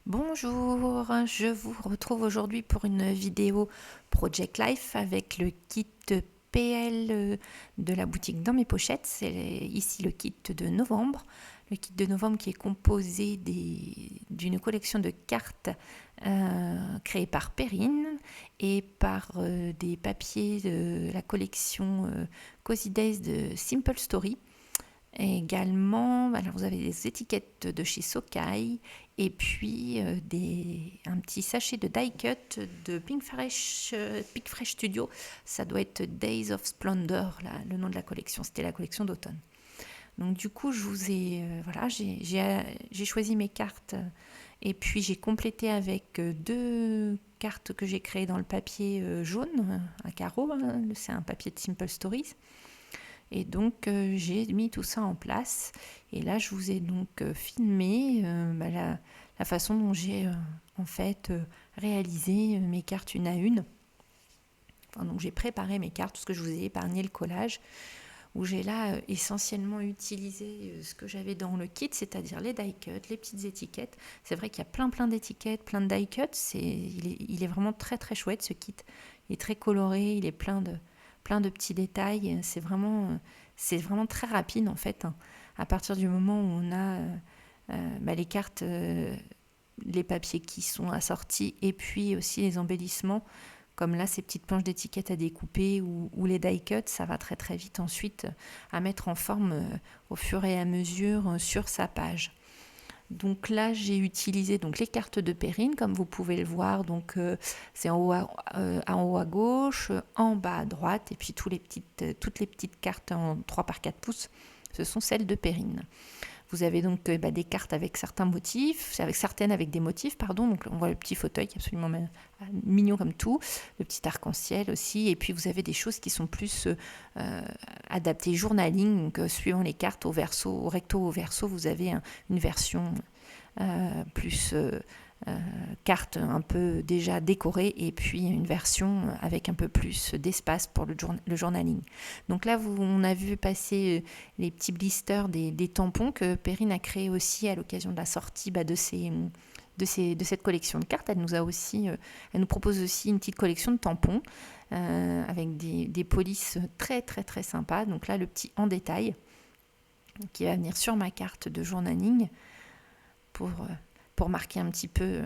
Bonjour, je vous retrouve aujourd'hui pour une vidéo Project Life avec le kit PL de la boutique Dans mes pochettes. C'est ici le kit de novembre. Le kit de novembre qui est composé d'une collection de cartes créée par Perrine et par des papiers de la collection Cozy Days de Simple Story. Et également, alors vous avez des étiquettes de chez Sokai et puis un petit sachet de die cut de Pink Fresh Studio. Ça doit être Days of Splendor, là, le nom de la collection. C'était la collection d'automne. Donc du coup, je vous ai voilà, j'ai choisi mes cartes et puis j'ai complété avec deux cartes que j'ai créées dans le papier jaune à carreaux. C'est un papier de Simple Stories. Et donc j'ai mis tout ça en place. Et là, je vous ai donc filmé la façon dont j'ai en fait réalisé mes cartes une à une. Enfin, donc j'ai préparé mes cartes, parce que je vous ai épargné le collage, où j'ai là essentiellement utilisé ce que j'avais dans le kit, c'est-à-dire les die cuts, les petites étiquettes. C'est vrai qu'il y a plein d'étiquettes, plein de die cuts. Il est vraiment très très chouette ce kit. Il est très coloré, il est plein de petits détails. C'est vraiment très rapide en fait. À partir du moment où on a les cartes, les papiers qui sont assortis et puis aussi les embellissements, comme là ces petites planches d'étiquettes à découper ou les die cuts, ça va très très vite ensuite à mettre en forme au fur et à mesure sur sa page. Donc là, j'ai utilisé donc les cartes de Perrine, comme vous pouvez le voir. Donc c'est en haut à gauche, en bas à droite, et puis toutes les petites cartes en 3 par 4 pouces, ce sont celles de Perrine. Vous avez donc des cartes avec certains motifs, certaines avec des motifs, pardon. Donc on voit le petit fauteuil qui est absolument mignon comme tout, le petit arc-en-ciel aussi. Et puis vous avez des choses qui sont plus adaptées journaling. Donc suivant les cartes au verso, au recto, au verso, vous avez une version plus carte un peu déjà décorée et puis une version avec un peu plus d'espace pour le journaling. Donc là, on a vu passer les petits blisters des tampons que Perrine a créé aussi à l'occasion de la sortie de cette collection de cartes. Elle nous propose aussi une petite collection de tampons avec des polices très très très sympas. Donc là, le petit en détail qui va venir sur ma carte de journaling pour marquer un petit peu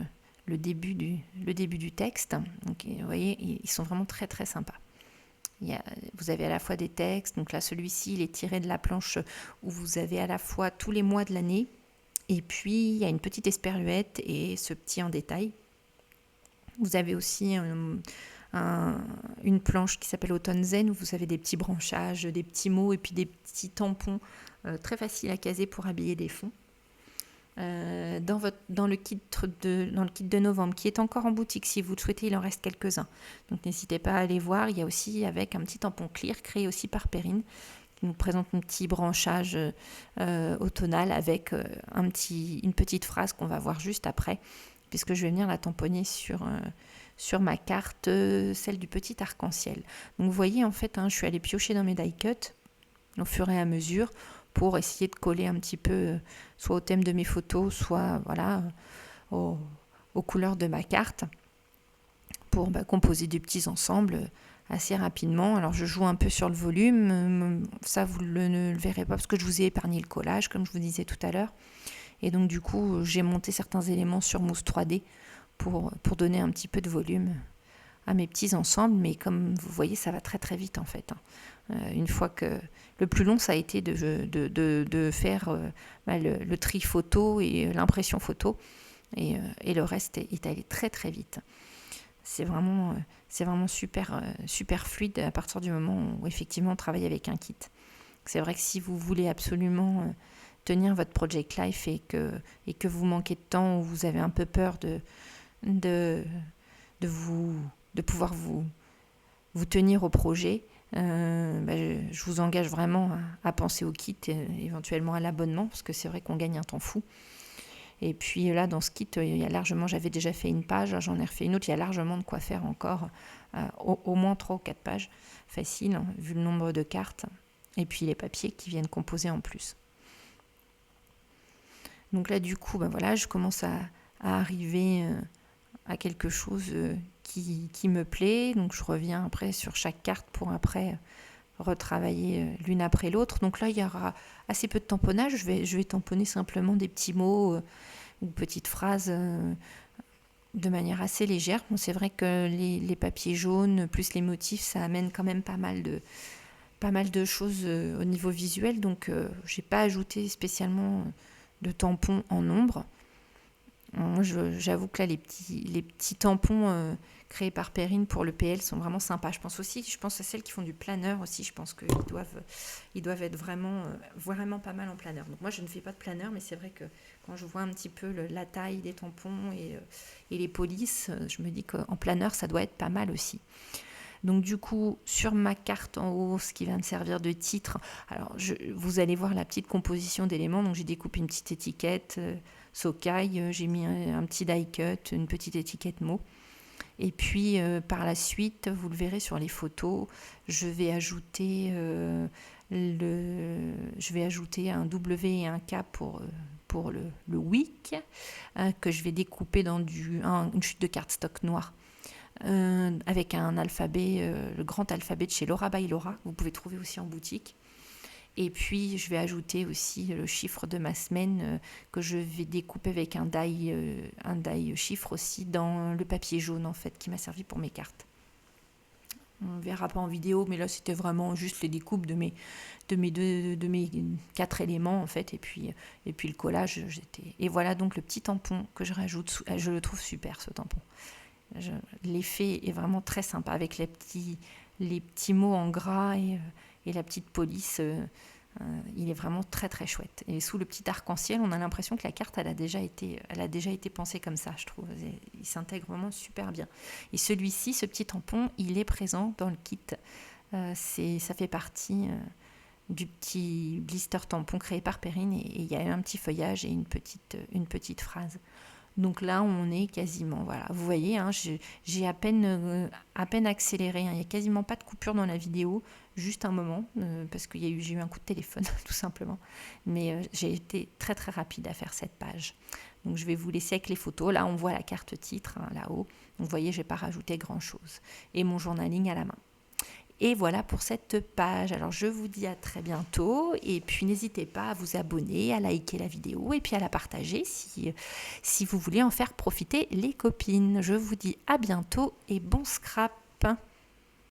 le début du texte. Donc, vous voyez, ils sont vraiment très très sympas. Vous avez à la fois des textes, donc là celui-ci il est tiré de la planche où vous avez à la fois tous les mois de l'année, et puis il y a une petite esperluette et ce petit en détail. Vous avez aussi une planche qui s'appelle Automne Zen, où vous avez des petits branchages, des petits mots et puis des petits tampons très faciles à caser pour habiller des fonds. Dans le kit de novembre qui est encore en boutique, si vous le souhaitez, il en reste quelques-uns, donc n'hésitez pas à aller voir. Il y a aussi avec un petit tampon clear créé aussi par Perrine qui nous présente un petit branchage automnal avec une petite phrase qu'on va voir juste après, puisque je vais venir la tamponner sur ma carte, celle du petit arc-en-ciel. Donc vous voyez en fait, je suis allée piocher dans mes die cuts au fur et à mesure pour essayer de coller un petit peu soit au thème de mes photos, soit voilà, aux couleurs de ma carte, pour composer des petits ensembles assez rapidement. Alors je joue un peu sur le volume, ça vous ne le verrez pas parce que je vous ai épargné le collage comme je vous disais tout à l'heure, et donc du coup j'ai monté certains éléments sur mousse 3D pour donner un petit peu de volume à mes petits ensembles, mais comme vous voyez ça va très très vite en fait. Une fois que le plus long ça a été de faire le tri photo et l'impression photo, et le reste est allé très très vite. C'est vraiment super fluide à partir du moment où effectivement on travaille avec un kit. C'est vrai que si vous voulez absolument tenir votre Project Life et que vous manquez de temps ou vous avez un peu peur de pouvoir vous tenir au projet, je vous engage vraiment à penser au kit, éventuellement à l'abonnement, parce que c'est vrai qu'on gagne un temps fou. Et puis là, dans ce kit, il y a largement, j'avais déjà fait une page, j'en ai refait une autre, il y a largement de quoi faire encore, au moins 3 ou 4 pages, facile, vu le nombre de cartes, et puis les papiers qui viennent composer en plus. Donc là, du coup, voilà, je commence à à arriver à quelque chose qui me plaît. Donc je reviens après sur chaque carte pour après retravailler l'une après l'autre. Donc là, il y aura assez peu de tamponnage. Je vais tamponner simplement des petits mots ou petites phrases de manière assez légère. Bon, c'est vrai que les papiers jaunes plus les motifs, ça amène quand même pas mal de choses au niveau visuel. Donc j'ai pas ajouté spécialement de tampons en ombre. Moi, j'avoue que là, les petits tampons créés par Perrine pour le PL sont vraiment sympas. Je pense à celles qui font du planeur aussi. Je pense qu'ils doivent être vraiment pas mal en planeur. Donc moi, je ne fais pas de planeur, mais c'est vrai que quand je vois un petit peu la taille des tampons et les polices, je me dis qu'en planeur, ça doit être pas mal aussi. Donc du coup, sur ma carte en haut, ce qui va me servir de titre, alors vous allez voir la petite composition d'éléments. Donc j'ai découpé une petite étiquette Sokai, j'ai mis un petit die cut, une petite étiquette mot. Et puis par la suite, vous le verrez sur les photos, je vais ajouter un W et un K pour le wick que je vais découper dans une chute de cardstock noire. Avec un alphabet, le grand alphabet de chez Laura by Laura, vous pouvez trouver aussi en boutique. Et puis je vais ajouter aussi le chiffre de ma semaine que je vais découper avec un die chiffre aussi dans le papier jaune en fait qui m'a servi pour mes cartes. On ne verra pas en vidéo, mais là c'était vraiment juste les découpes de mes 4 éléments en fait, et puis le collage. Et voilà donc le petit tampon que je rajoute. Je le trouve super ce tampon. L'effet est vraiment très sympa avec les petits mots en gras et la petite police. Il est vraiment très très chouette. Et sous le petit arc-en-ciel, on a l'impression que la carte elle a déjà été pensée comme ça, je trouve. Il s'intègre vraiment super bien. Et celui-ci, ce petit tampon, il est présent dans le kit. Ça fait partie du petit blister tampon créé par Perrine, et il y a un petit feuillage et une petite phrase. Donc là, on est quasiment, voilà. Vous voyez, hein, j'ai à peine accéléré. Hein. Il n'y a quasiment pas de coupure dans la vidéo, juste un moment, parce que j'ai eu un coup de téléphone, tout simplement. Mais j'ai été très très rapide à faire cette page. Donc je vais vous laisser avec les photos. Là, on voit la carte titre, hein, là-haut. Donc vous voyez, je n'ai pas rajouté grand-chose. Et mon journaling à la main. Et voilà pour cette page. Alors je vous dis à très bientôt, et puis n'hésitez pas à vous abonner, à liker la vidéo et puis à la partager si vous voulez en faire profiter les copines. Je vous dis à bientôt et bon scrap.